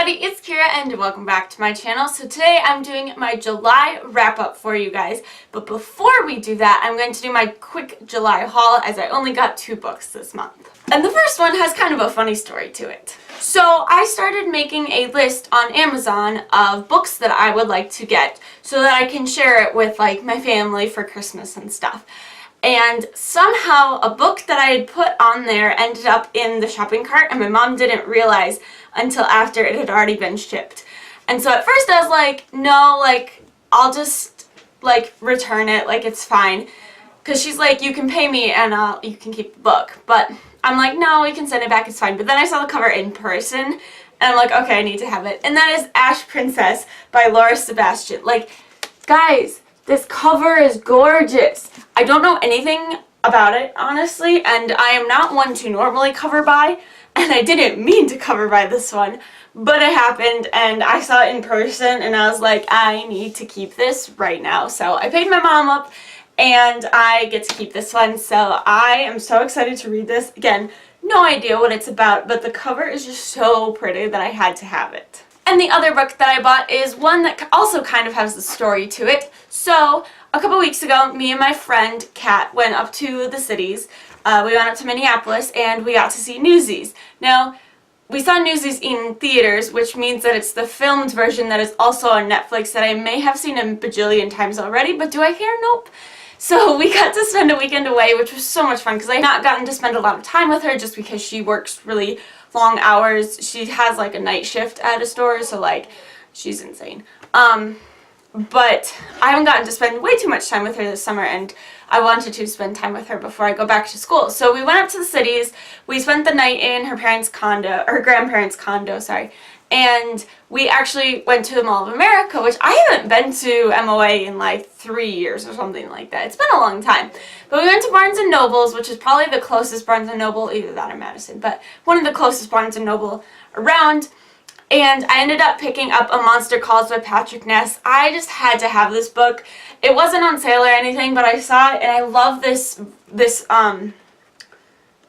everybody, it's Kira and welcome back to my channel. So today I'm doing my July wrap-up for you guys, but before we do that, I'm going to do my quick July haul as I only got 2 books this month. And the first one has kind of a funny story to it. So I started making a list on Amazon of books that I would like to get so that I can share it with like my family for Christmas and stuff. And somehow a book that I had put on there ended up in the shopping cart and my mom didn't realize until after it had already been shipped. And so at first I was like, no, like, I'll just, like, return it, like, it's fine. Because she's like, you can pay me and you can keep the book. But I'm like, no, we can send it back, it's fine. But then I saw the cover in person and I'm like, okay, I need to have it. And that is Ash Princess by Laura Sebastian. Like, guys, this cover is gorgeous. I don't know anything about it, honestly, and I am not one to normally cover buy, and I didn't mean to cover buy this one, but it happened, and I saw it in person, and I was like, I need to keep this right now. So I paid my mom up, and I get to keep this one, so I am so excited to read this. Again, no idea what it's about, but the cover is just so pretty that I had to have it. And the other book that I bought is one that also kind of has a story to it. So, a couple weeks ago, me and my friend Kat went up to the cities. We went up to Minneapolis and we got to see Newsies. Now, we saw Newsies in theaters, which means that it's the filmed version that is also on Netflix that I may have seen a bajillion times already, but do I care? Nope. So we got to spend a weekend away, which was so much fun because I had not gotten to spend a lot of time with her just because she works really long hours. She has like a night shift at a store, so like she's insane. But I haven't gotten to spend way too much time with her this summer, and I wanted to spend time with her before I go back to school. So we went up to the cities. We spent the night in her parents' condo, or her grandparents' condo, sorry. And we actually went to the Mall of America, which I haven't been to MOA in like 3 years or something like that. It's been a long time. But we went to Barnes & Noble's, which is probably the closest Barnes & Noble, either that or Madison, but one of the closest Barnes & Noble around. And I ended up picking up A Monster Calls by Patrick Ness. I just had to have this book. It wasn't on sale or anything, but I saw it and I love this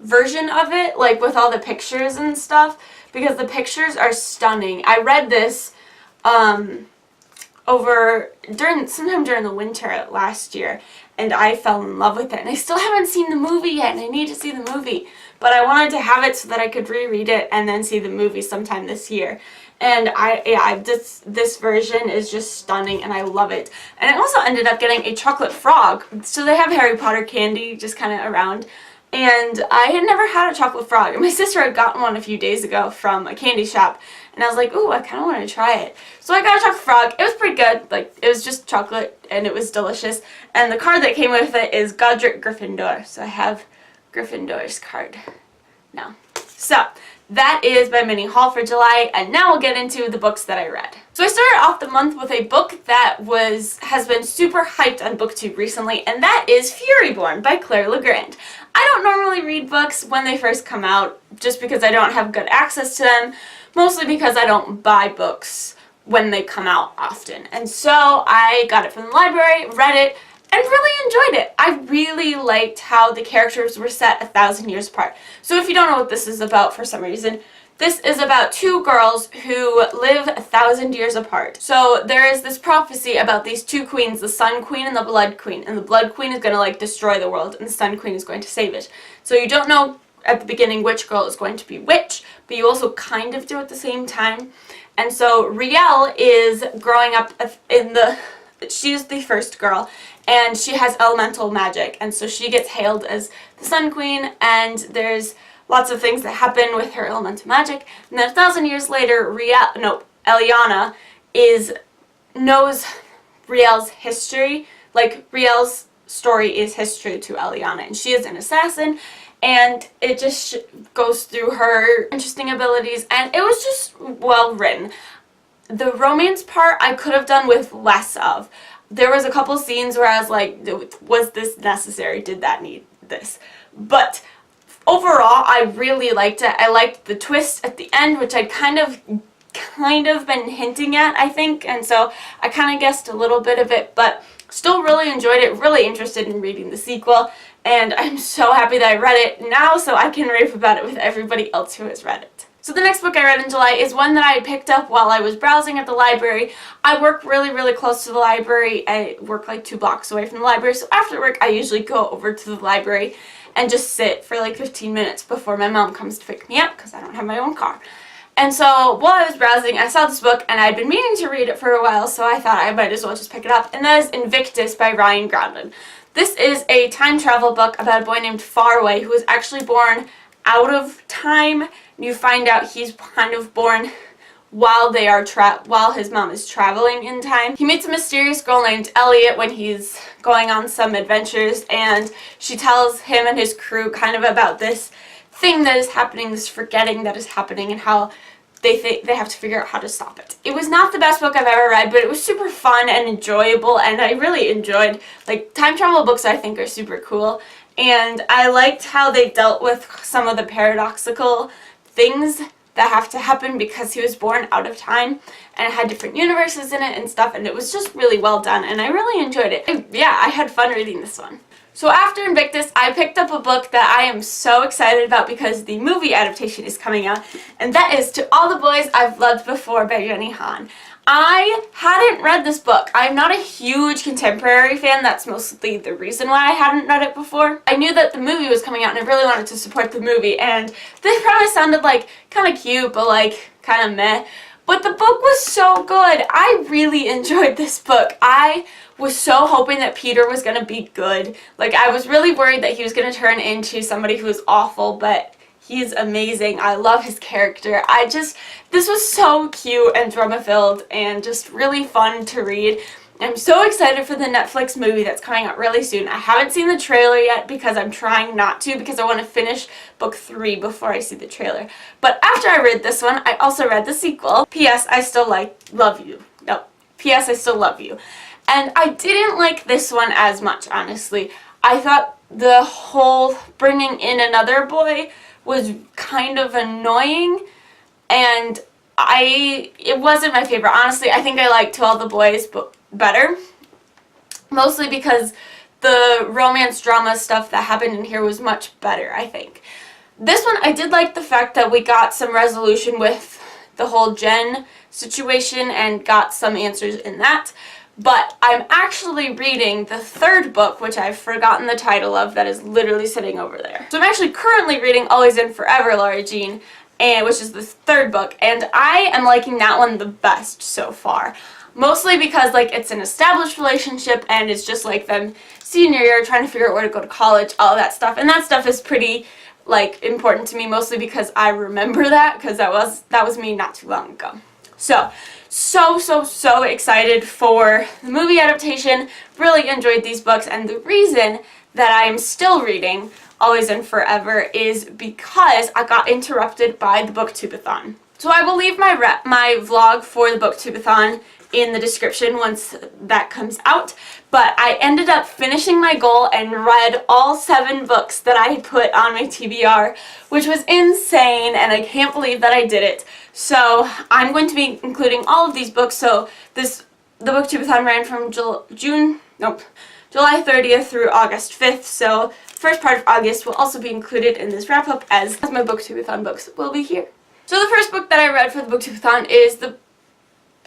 version of it, like with all the pictures and stuff, because the pictures are stunning. I read this sometime during the winter last year, and I fell in love with it. And I still haven't seen the movie yet, and I need to see the movie. But I wanted to have it so that I could reread it and then see the movie sometime this year. And this version is just stunning, and I love it. And I also ended up getting a chocolate frog. So they have Harry Potter candy just kind of around. And I had never had a chocolate frog. And my sister had gotten one a few days ago from a candy shop. And I was like, ooh, I kind of want to try it. So I got a chocolate frog. It was pretty good. Like, it was just chocolate, and it was delicious. And the card that came with it is Godric Gryffindor. So I have Gryffindor's card now. So, that is my mini haul for July, and now we'll get into the books that I read. So I started off the month with a book that has been super hyped on BookTube recently, and that is Furyborn by Claire Legrand. I don't normally read books when they first come out, just because I don't have good access to them, mostly because I don't buy books when they come out often. And so I got it from the library, read it, and really enjoyed it. I really liked how the characters were set 1,000 years apart. So if you don't know what this is about for some reason, this is about 2 girls who live 1,000 years apart. So there is this prophecy about these 2 queens, the Sun Queen and the Blood Queen. And the Blood Queen is going to like destroy the world, and the Sun Queen is going to save it. So you don't know at the beginning which girl is going to be which, but you also kind of do at the same time. And so Riel is growing up she's the first girl, and she has elemental magic, and so she gets hailed as the Sun Queen, and there's lots of things that happen with her elemental magic. And then 1,000 years later, Eliana knows Riel's history. Like, Riel's story is history to Eliana, and she is an assassin, and it just goes through her interesting abilities, and it was just well written. The romance part I could have done with less of. There was a couple scenes where I was like, was this necessary? Did that need this? But overall, I really liked it. I liked the twist at the end, which I'd kind of been hinting at, I think, and so I kind of guessed a little bit of it, but still really enjoyed it, really interested in reading the sequel, and I'm so happy that I read it now so I can rave about it with everybody else who has read it. So the next book I read in July is one that I picked up while I was browsing at the library. I work really close to the library. I work like 2 blocks away from the library, so after work I usually go over to the library and just sit for like 15 minutes before my mom comes to pick me up because I don't have my own car. And so while I was browsing, I saw this book and I'd been meaning to read it for a while, so I thought I might as well just pick it up, and that is Invictus by Ryan Groudon. This is a time travel book about a boy named Faraway who was actually born out of time. You find out he's kind of born while his mom is traveling in time. He meets a mysterious girl named Elliot when he's going on some adventures, and she tells him and his crew kind of about this thing that is happening, this forgetting that is happening, and how they think they have to figure out how to stop it. It was not the best book I've ever read, but it was super fun and enjoyable, and I really enjoyed, like, time travel books I think are super cool, and I liked how they dealt with some of the paradoxical things that have to happen because he was born out of time, and it had different universes in it and stuff, and it was just really well done, and I really enjoyed it. I had fun reading this one. So after Invictus, I picked up a book that I am so excited about because the movie adaptation is coming out, and that is To All the Boys I've Loved Before by Jenny Han. I hadn't read this book. I'm not a huge contemporary fan. That's mostly the reason why I hadn't read it before. I knew that the movie was coming out and I really wanted to support the movie, and this premise sounded like kind of cute but like kind of meh. But the book was so good. I really enjoyed this book. I was so hoping that Peter was going to be good. Like, I was really worried that he was going to turn into somebody who was awful, but he's amazing. I love his character. This was so cute and drama-filled and just really fun to read. I'm so excited for the Netflix movie that's coming out really soon. I haven't seen the trailer yet because I'm trying not to, because I want to finish book 3 before I see the trailer. But after I read this one, I also read the sequel, P.S. I Still Love You. No, P.S. I Still Love You. And I didn't like this one as much, honestly. I thought the whole bringing in another boy was kind of annoying, and it wasn't my favorite. Honestly, I think I liked To All the Boys better, mostly because the romance drama stuff that happened in here was much better, I think. This one, I did like the fact that we got some resolution with the whole Jen situation and got some answers in that. But I'm actually reading the 3rd book, which I've forgotten the title of, that is literally sitting over there. So I'm actually currently reading Always and Forever, Lara Jean, which is the 3rd book, and I am liking that one the best so far. Mostly because, like, it's an established relationship, and it's just like them senior year trying to figure out where to go to college, all of that stuff. And that stuff is pretty, like, important to me, mostly because I remember that, because that was me not too long ago. So excited for the movie adaptation. Really enjoyed these books, and the reason that I am still reading Always and Forever is because I got interrupted by the BookTubeathon. So I will leave my vlog for the BookTubeathon in the description once that comes out, but I ended up finishing my goal and read all 7 books that I had put on my TBR, which was insane, and I can't believe that I did it. So I'm going to be including all of these books. So the BookTubeathon ran from July 30th through August 5th, so the first part of August will also be included in this wrap-up as my BookTubeathon books will be here. So the first book that I read for the BookTubeathon is The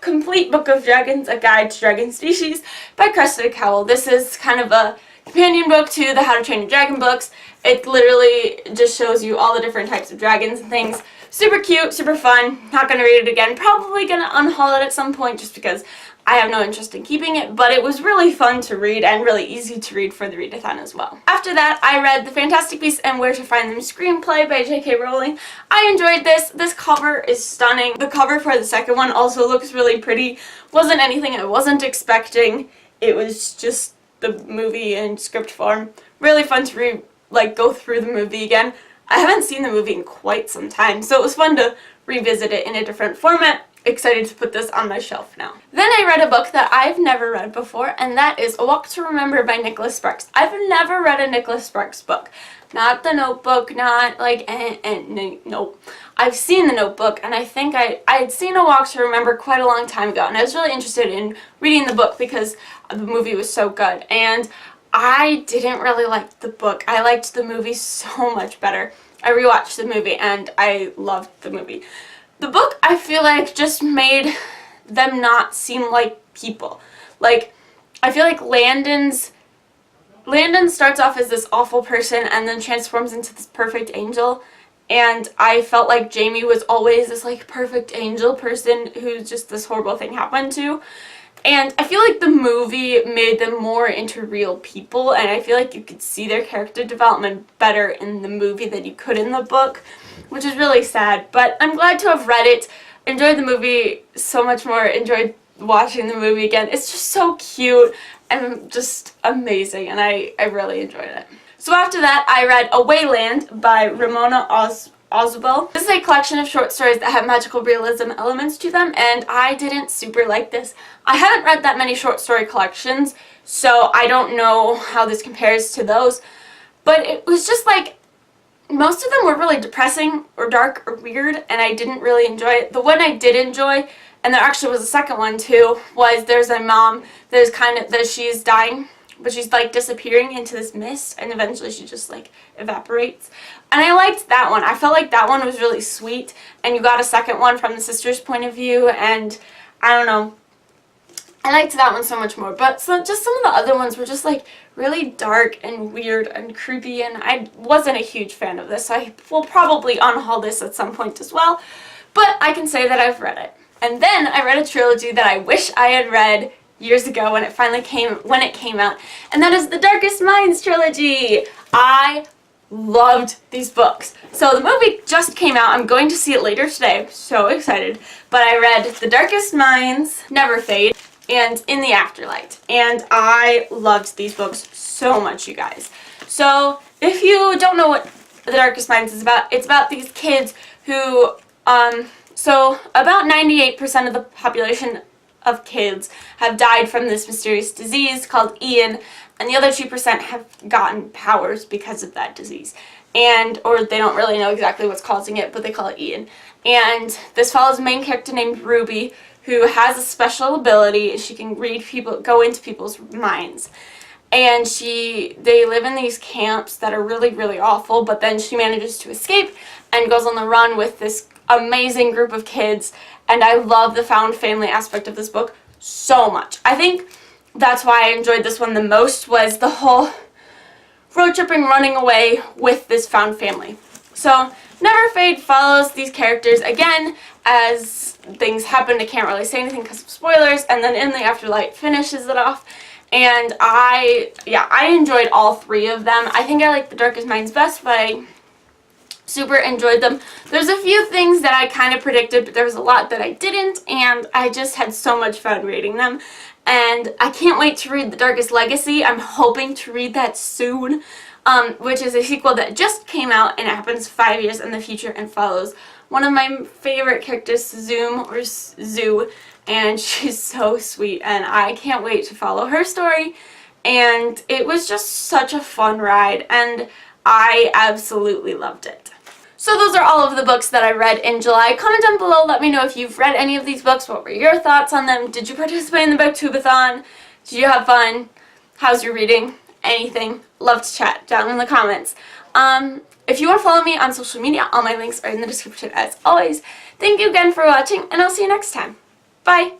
Complete Book of Dragons, A Guide to Dragon Species by Cressida Cowell. This is kind of a companion book to the How to Train Your Dragon books. It literally just shows you all the different types of dragons and things. Super cute, super fun. Not going to read it again. Probably going to unhaul it at some point just because I have no interest in keeping it, but it was really fun to read and really easy to read for the readathon as well. After that, I read The Fantastic Beasts and Where to Find Them screenplay by J.K. Rowling. I enjoyed this. This cover is stunning. The cover for the second one also looks really pretty. Wasn't anything I wasn't expecting. It was just the movie in script form. Really fun to go through the movie again. I haven't seen the movie in quite some time, so it was fun to revisit it in a different format. Excited to put this on my shelf now. Then I read a book that I've never read before, and that is A Walk to Remember by Nicholas Sparks. I've never read a Nicholas Sparks book. Not The Notebook, not nope. I've seen The Notebook, and I think I had seen A Walk to Remember quite a long time ago, and I was really interested in reading the book because the movie was so good, and I didn't really like the book. I liked the movie so much better. I rewatched the movie and I loved the movie. The book, I feel like, just made them not seem like people. Like, I feel like Landon starts off as this awful person and then transforms into this perfect angel. And I felt like Jamie was always this, like, perfect angel person who just this horrible thing happened to. And I feel like the movie made them more into real people, and I feel like you could see their character development better in the movie than you could in the book, which is really sad. But I'm glad to have read it, enjoyed the movie so much more, enjoyed watching the movie again. It's just so cute and just amazing, and I really enjoyed it. So after that, I read Awayland by Ramona Oswell. This is a collection of short stories that have magical realism elements to them, and I didn't super like this. I haven't read that many short story collections, so I don't know how this compares to those, but it was just like, most of them were really depressing or dark or weird, and I didn't really enjoy it. The one I did enjoy, and there actually was a second one too, was there's a mom that she's dying, but she's like disappearing into this mist, and eventually she just like evaporates. And I liked that one. I felt like that one was really sweet, and you got a second one from the sister's point of view, and I don't know. I liked that one so much more, but just some of the other ones were just like really dark and weird and creepy, and I wasn't a huge fan of this, so I will probably unhaul this at some point as well, but I can say that I've read it. And then I read a trilogy that I wish I had read years ago when it came out, and that is the Darkest Minds trilogy. I loved these books. So the movie just came out. I'm going to see it later today. I'm so excited. But I read The Darkest Minds, Never Fade, and In the Afterlight. And I loved these books so much, you guys. So if you don't know what The Darkest Minds is about, it's about these kids who, so about 98% of the population of kids have died from this mysterious disease called Ian, and the other 2% have gotten powers because of that disease. Or they don't really know exactly what's causing it, but they call it Ian. And this follows a main character named Ruby, who has a special ability. She can go into people's minds. And they live in these camps that are really, really awful, but then she manages to escape and goes on the run with this amazing group of kids. And I love the found family aspect of this book so much. I think that's why I enjoyed this one the most, was the whole road tripping, running away with this found family. So Never Fade follows these characters again as things happen. I can't really say anything because of spoilers, and then In the Afterlight finishes it off. And I enjoyed all three of them. I think I like The Darkest Minds best, but I super enjoyed them. There's a few things that I kind of predicted, but there was a lot that I didn't, and I just had so much fun reading them. And I can't wait to read The Darkest Legacy. I'm hoping to read that soon, which is a sequel that just came out, and it happens 5 years in the future and follows one of my favorite characters, Zoo, and she's so sweet, and I can't wait to follow her story. And it was just such a fun ride, and I absolutely loved it. So those are all of the books that I read in July. Comment down below, let me know if you've read any of these books. What were your thoughts on them? Did you participate in the Booktubeathon? Did you have fun? How's your reading? Anything? Love to chat down in the comments. If you want to follow me on social media, all my links are in the description as always. Thank you again for watching, and I'll see you next time. Bye!